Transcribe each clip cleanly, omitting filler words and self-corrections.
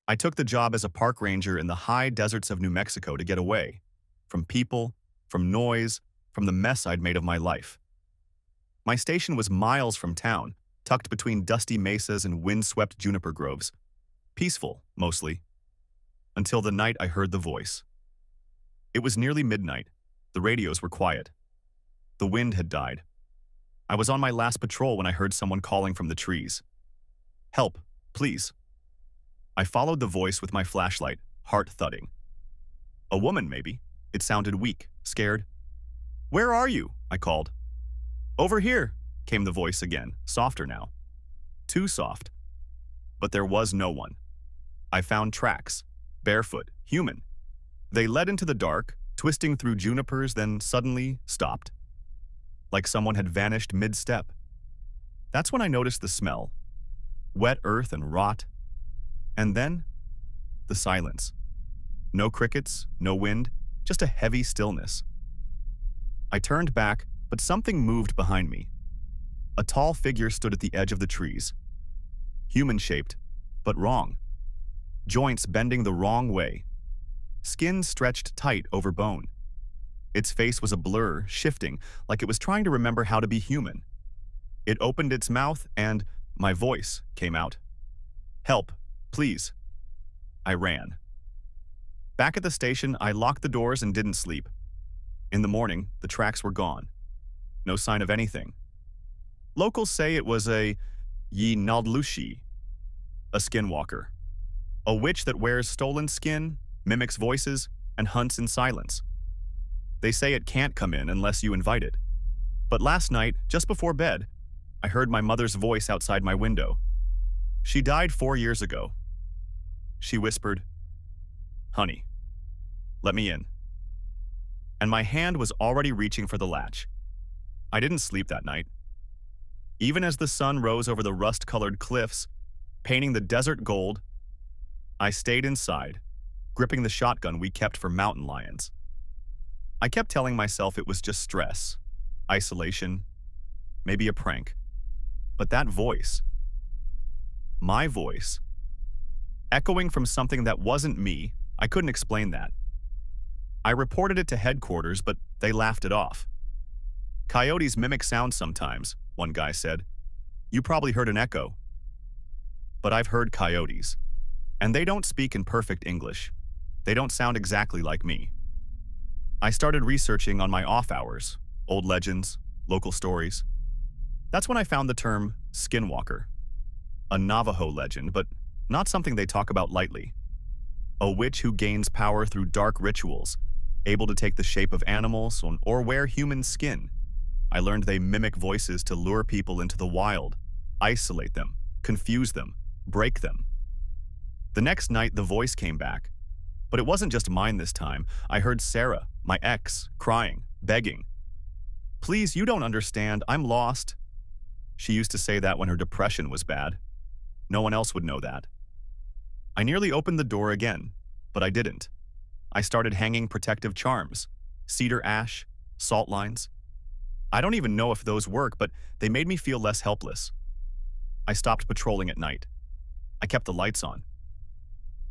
I took the job as a park ranger in the high deserts of New Mexico to get away from people, from noise, from the mess I'd made of my life. My station was miles from town, tucked between dusty mesas and wind-swept juniper groves. Peaceful, mostly, until the night I heard the voice. It was nearly midnight. The radios were quiet. The wind had died. I was on my last patrol when I heard someone calling from the trees. "Help, please." I followed the voice with my flashlight, heart thudding. A woman, maybe. It sounded weak, scared. "Where are you?" I called. "Over here," came the voice again, softer now. Too soft. But there was no one. I found tracks, barefoot, human. They led into the dark, twisting through junipers, then suddenly stopped. Like someone had vanished mid-step. That's when I noticed the smell. Wet earth and rot. And then, the silence. No crickets, no wind, just a heavy stillness. I turned back, but something moved behind me. A tall figure stood at the edge of the trees. Human-shaped, but wrong. Joints bending the wrong way. Skin stretched tight over bone. Its face was a blur, shifting, like it was trying to remember how to be human. It opened its mouth, and my voice came out. "Help, please." I ran. Back at the station, I locked the doors and didn't sleep. In the morning, the tracks were gone. No sign of anything. Locals say it was a Yinaldlushi, a skinwalker. A witch that wears stolen skin, mimics voices, and hunts in silence. They say it can't come in unless you invite it. But last night, just before bed, I heard my mother's voice outside my window. She died 4 years ago. She whispered, "Honey, let me in." And my hand was already reaching for the latch. I didn't sleep that night. Even as the sun rose over the rust-colored cliffs, painting the desert gold, I stayed inside, gripping the shotgun we kept for mountain lions. I kept telling myself it was just stress, isolation, maybe a prank. But that voice, my voice, echoing from something that wasn't me, I couldn't explain that. I reported it to headquarters, but they laughed it off. "Coyotes mimic sounds sometimes," one guy said. "You probably heard an echo." But I've heard coyotes, and they don't speak in perfect English. They don't sound exactly like me. I started researching on my off hours, old legends, local stories. That's when I found the term skinwalker, a Navajo legend, but not something they talk about lightly. A witch who gains power through dark rituals, able to take the shape of animals or wear human skin. I learned they mimic voices to lure people into the wild, isolate them, confuse them, break them. The next night, the voice came back. But it wasn't just mine this time. I heard Sarah, my ex, crying, begging. "Please, you don't understand. I'm lost." She used to say that when her depression was bad. No one else would know that. I nearly opened the door again, but I didn't. I started hanging protective charms, cedar ash, salt lines. I don't even know if those work, but they made me feel less helpless. I stopped patrolling at night. I kept the lights on.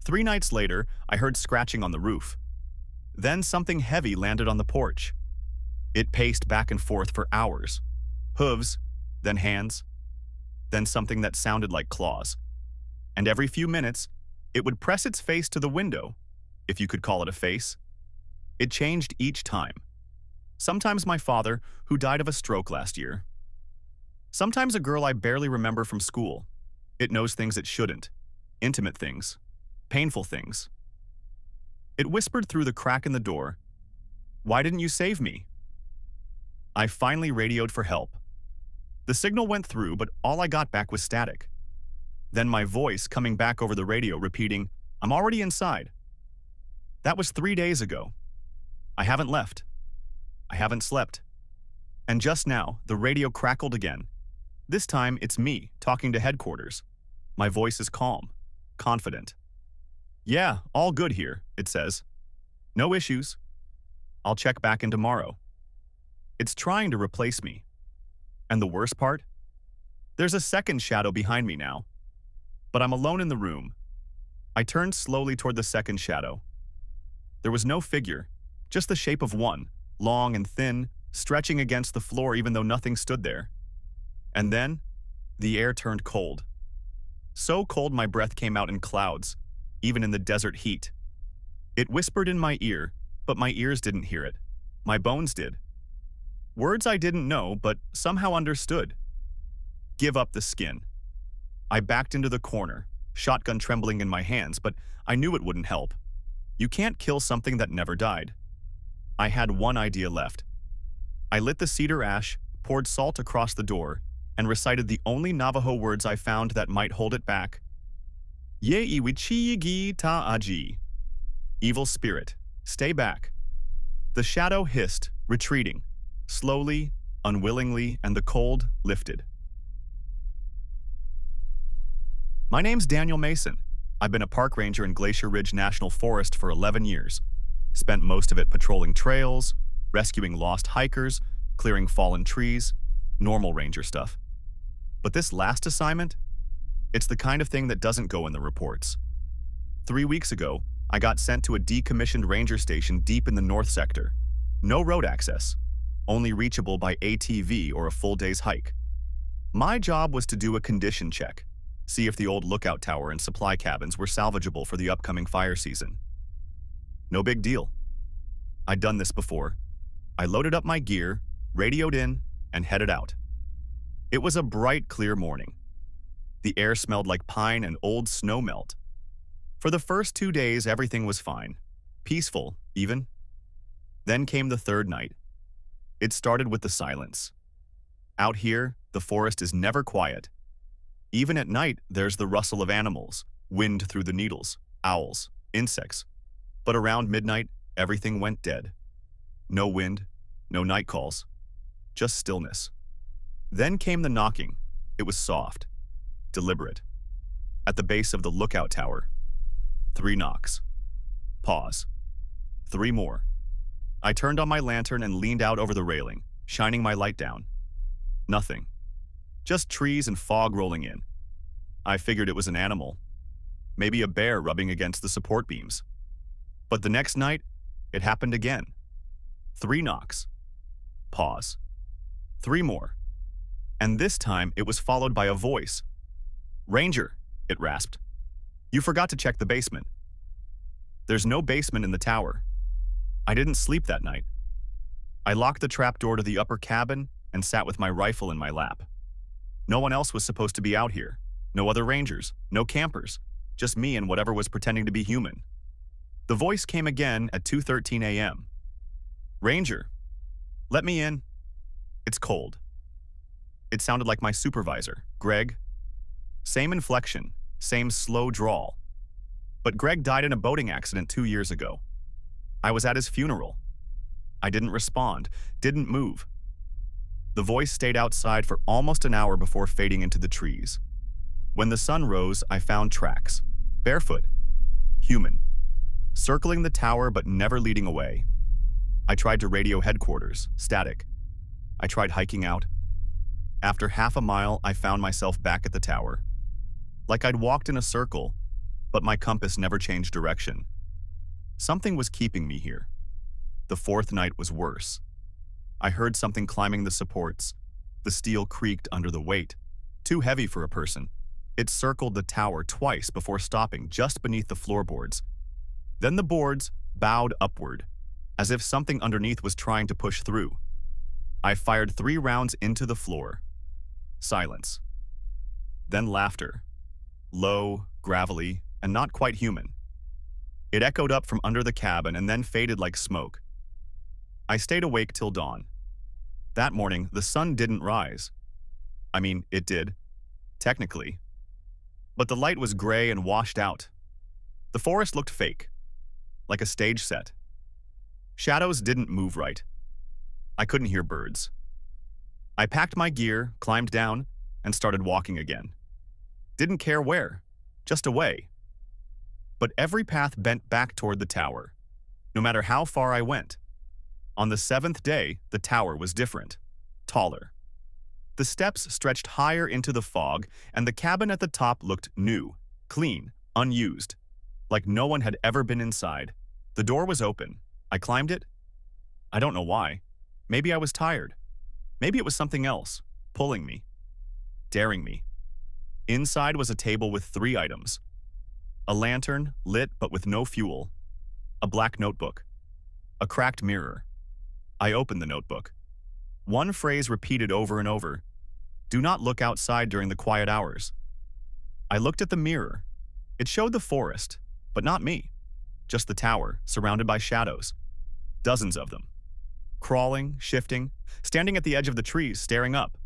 3 nights later, I heard scratching on the roof. Then something heavy landed on the porch. It paced back and forth for hours. Hooves, then hands, then something that sounded like claws. And every few minutes, it would press its face to the window, if you could call it a face. It changed each time. Sometimes my father, who died of a stroke last year. Sometimes a girl I barely remember from school. It knows things it shouldn't. Intimate things. Painful things. It whispered through the crack in the door, "Why didn't you save me?" I finally radioed for help. The signal went through, but all I got back was static. Then my voice coming back over the radio repeating, "I'm already inside." That was 3 days ago. I haven't left. I haven't slept. And just now, the radio crackled again. This time, it's me talking to headquarters. My voice is calm, confident. "Yeah, all good here," it says. "No issues. I'll check back in tomorrow." It's trying to replace me. And the worst part? There's a second shadow behind me now. But I'm alone in the room. I turned slowly toward the second shadow. There was no figure, just the shape of one, long and thin, stretching against the floor even though nothing stood there. And then, the air turned cold. So cold my breath came out in clouds, even in the desert heat. It whispered in my ear, but my ears didn't hear it. My bones did. Words I didn't know, but somehow understood. Give up the skin. I backed into the corner, shotgun trembling in my hands, but I knew it wouldn't help. You can't kill something that never died. I had one idea left. I lit the cedar ash, poured salt across the door, and recited the only Navajo words I found that might hold it back. Ye iwichi ta aji. Evil spirit, stay back. The shadow hissed, retreating, slowly, unwillingly, and the cold lifted. My name's Daniel Mason. I've been a park ranger in Glacier Ridge National Forest for 11 years. Spent most of it patrolling trails, rescuing lost hikers, clearing fallen trees, normal ranger stuff. But this last assignment? It's the kind of thing that doesn't go in the reports. 3 weeks ago, I got sent to a decommissioned ranger station deep in the north sector. No road access, only reachable by ATV or a full day's hike. My job was to do a condition check, see if the old lookout tower and supply cabins were salvageable for the upcoming fire season. No big deal. I'd done this before. I loaded up my gear, radioed in, and headed out. It was a bright, clear morning. The air smelled like pine and old snow melt. For the first 2 days, everything was fine. Peaceful, even. Then came the third night. It started with the silence. Out here, the forest is never quiet. Even at night, there's the rustle of animals, wind through the needles, owls, insects. But around midnight, everything went dead. No wind, no night calls, just stillness. Then came the knocking. It was soft, deliberate. At the base of the lookout tower. 3 knocks. Pause. 3 more. I turned on my lantern and leaned out over the railing, shining my light down. Nothing. Just trees and fog rolling in. I figured it was an animal. Maybe a bear rubbing against the support beams. But the next night, it happened again. 3 knocks. Pause. 3 more. And this time, it was followed by a voice. "Ranger," it rasped. "You forgot to check the basement." There's no basement in the tower. I didn't sleep that night. I locked the trapdoor to the upper cabin and sat with my rifle in my lap. No one else was supposed to be out here. No other rangers, no campers, just me and whatever was pretending to be human. The voice came again at 2:13 a.m. "Ranger, let me in. It's cold." It sounded like my supervisor, Greg. Same inflection, same slow drawl. But Greg died in a boating accident 2 years ago. I was at his funeral. I didn't respond, didn't move. The voice stayed outside for almost an hour before fading into the trees. When the sun rose, I found tracks. Barefoot. Human. Circling the tower but never leading away. I tried to radio headquarters. Static. I tried hiking out. After half a mile, I found myself back at the tower. Like I'd walked in a circle, but my compass never changed direction. Something was keeping me here. The 4th night was worse. I heard something climbing the supports. The steel creaked under the weight. Too heavy for a person. It circled the tower twice before stopping just beneath the floorboards. Then the boards bowed upward, as if something underneath was trying to push through. I fired 3 rounds into the floor. Silence. Then laughter. Low, gravelly, and not quite human. It echoed up from under the cabin and then faded like smoke. I stayed awake till dawn. That morning, the sun didn't rise. I mean, it did. Technically. But the light was gray and washed out. The forest looked fake. Like a stage set. Shadows didn't move right. I couldn't hear birds. I packed my gear, climbed down, and started walking again. Didn't care where, just away. But every path bent back toward the tower, no matter how far I went. On the 7th day, the tower was different, taller. The steps stretched higher into the fog, and the cabin at the top looked new, clean, unused. like no one had ever been inside. The door was open. I climbed it. I don't know why. Maybe I was tired. Maybe it was something else, pulling me, daring me. Inside was a table with 3 items. A lantern, lit but with no fuel. A black notebook. A cracked mirror. I opened the notebook. One phrase repeated over and over. Do not look outside during the quiet hours. I looked at the mirror. It showed the forest, but not me. Just the tower, surrounded by shadows. Dozens of them. Crawling, shifting, standing at the edge of the trees, staring up.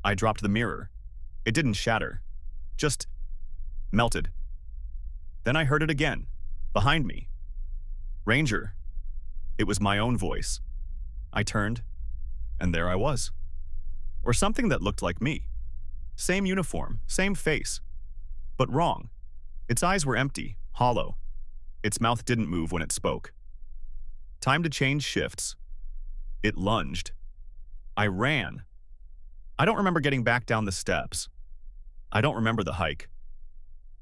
I dropped the mirror. It didn't shatter. Just melted. Then I heard it again, behind me. Ranger. It was my own voice. I turned, and there I was. Or something that looked like me. Same uniform, same face. But wrong. Its eyes were empty, hollow. Its mouth didn't move when it spoke. Time to change shifts. It lunged. I ran. I don't remember getting back down the steps. I don't remember the hike.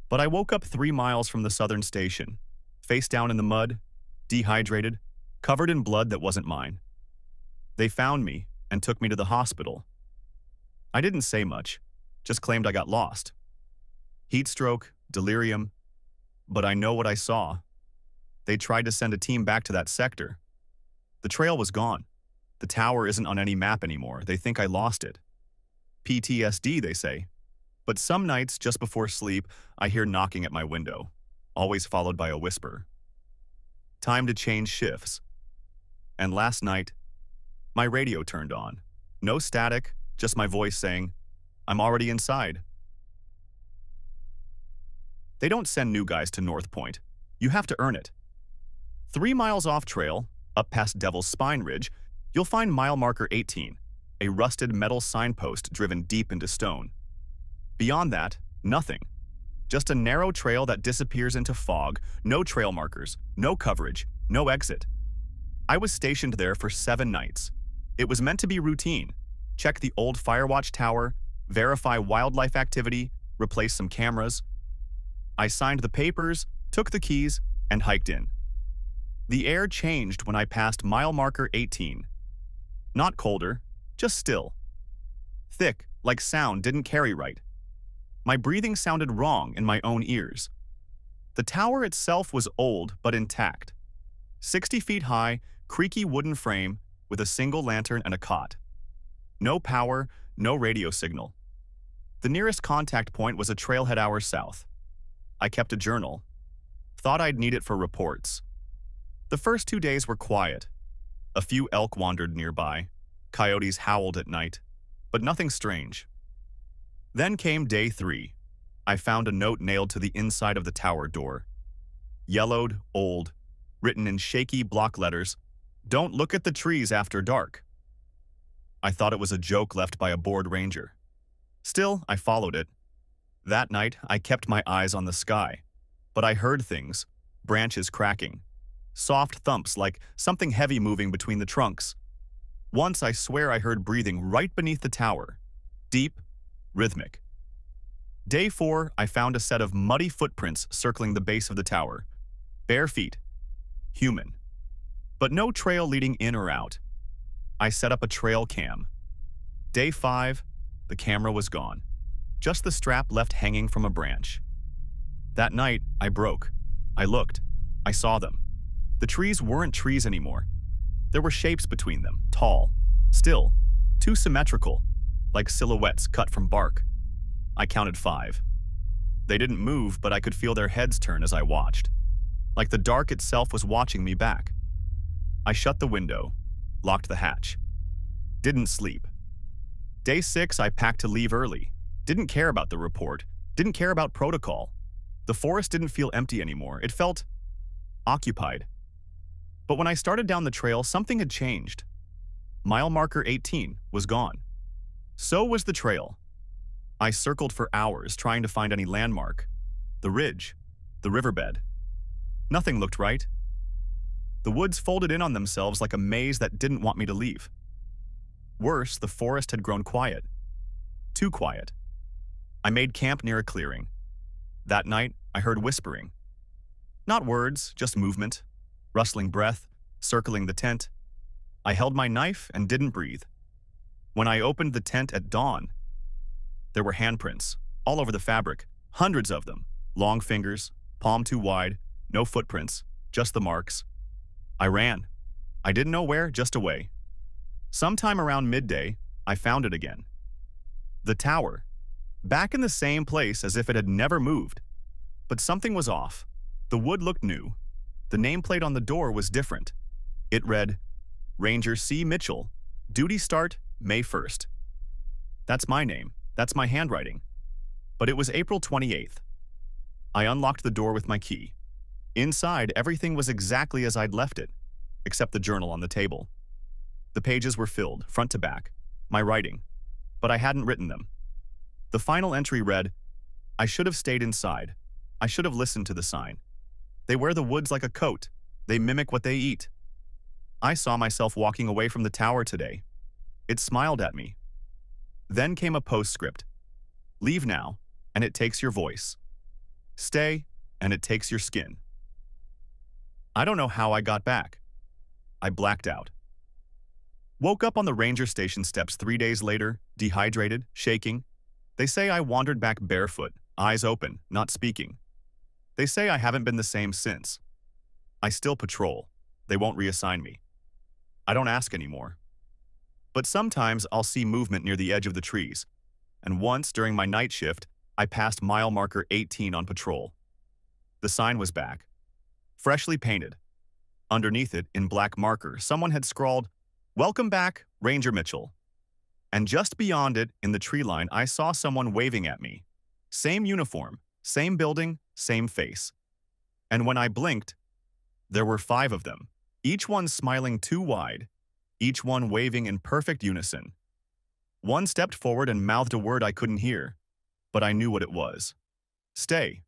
But I woke up 3 miles from the southern station, face down in the mud, dehydrated, covered in blood that wasn't mine. They found me and took me to the hospital. I didn't say much, just claimed I got lost. Heat stroke, delirium, but I know what I saw. They tried to send a team back to that sector. The trail was gone. The tower isn't on any map anymore. They think I lost it. PTSD, they say. But some nights, just before sleep, I hear knocking at my window, always followed by a whisper. Time to change shifts. And last night, my radio turned on. No static, just my voice saying, I'm already inside. They don't send new guys to North Point. You have to earn it. 3 miles off trail, up past Devil's Spine Ridge, you'll find mile marker 18, a rusted metal signpost driven deep into stone. Beyond that, nothing. Just a narrow trail that disappears into fog, no trail markers, no coverage, no exit. I was stationed there for 7 nights. It was meant to be routine. Check the old Firewatch tower, verify wildlife activity, replace some cameras. I signed the papers, took the keys, and hiked in. The air changed when I passed mile marker 18. Not colder, just still. Thick, like sound didn't carry right. My breathing sounded wrong in my own ears. The tower itself was old but intact. 60 feet high, creaky wooden frame with a single lantern and a cot. No power, no radio signal. The nearest contact point was a trailhead hour south. I kept a journal. Thought I'd need it for reports. The first 2 days were quiet. A few elk wandered nearby. Coyotes howled at night, but nothing strange. Then came day 3. I found a note nailed to the inside of the tower door. Yellowed, old, written in shaky block letters, "Don't look at the trees after dark." I thought it was a joke left by a bored ranger. Still, I followed it. That night, I kept my eyes on the sky, but I heard things, branches cracking, soft thumps like something heavy moving between the trunks. Once I swear I heard breathing right beneath the tower, deep, rhythmic. Day 4, I found a set of muddy footprints circling the base of the tower. Bare feet. Human. But no trail leading in or out. I set up a trail cam. Day 5, the camera was gone. Just the strap left hanging from a branch. That night, I broke. I looked. I saw them. The trees weren't trees anymore. There were shapes between them, tall, still, too symmetrical, like silhouettes cut from bark. I counted 5. They didn't move, but I could feel their heads turn as I watched, like the dark itself was watching me back. I shut the window, locked the hatch. Didn't sleep. Day 6, I packed to leave early. Didn't care about the report, didn't care about protocol. The forest didn't feel empty anymore. It felt occupied. But when I started down the trail, something had changed. Mile marker 18 was gone. So was the trail. I circled for hours trying to find any landmark. The ridge, the riverbed. Nothing looked right. The woods folded in on themselves like a maze that didn't want me to leave. Worse, the forest had grown quiet. Too quiet. I made camp near a clearing. That night, I heard whispering. Not words, just movement, rustling breath, circling the tent. I held my knife and didn't breathe. When I opened the tent at dawn, there were handprints all over the fabric, hundreds of them, long fingers, palm too wide, no footprints, just the marks. I ran. I didn't know where, just away. Sometime around midday, I found it again. The tower, back in the same place as if it had never moved. But something was off. The wood looked new. The nameplate on the door was different. It read, Ranger C. Mitchell, duty start May 1st. That's my name. That's my handwriting. But it was April 28th. I unlocked the door with my key. Inside, everything was exactly as I'd left it, except the journal on the table. The pages were filled, front to back, my writing, but I hadn't written them. The final entry read, I should have stayed inside. I should have listened to the sign. They wear the woods like a coat. They mimic what they eat. I saw myself walking away from the tower today. It smiled at me. Then came a postscript. Leave now, and it takes your voice. Stay, and it takes your skin. I don't know how I got back. I blacked out. Woke up on the ranger station steps 3 days later, dehydrated, shaking. They say I wandered back barefoot, eyes open, not speaking. They say I haven't been the same since. I still patrol. They won't reassign me. I don't ask anymore. But sometimes I'll see movement near the edge of the trees, and once during my night shift, I passed mile marker 18 on patrol. The sign was back, freshly painted. Underneath it, in black marker, someone had scrawled, Welcome back, Ranger Mitchell. And just beyond it, in the tree line, I saw someone waving at me. Same uniform, same building, same face. And when I blinked, there were 5 of them, each one smiling too wide, each one waving in perfect unison. One stepped forward and mouthed a word I couldn't hear, but I knew what it was. Stay.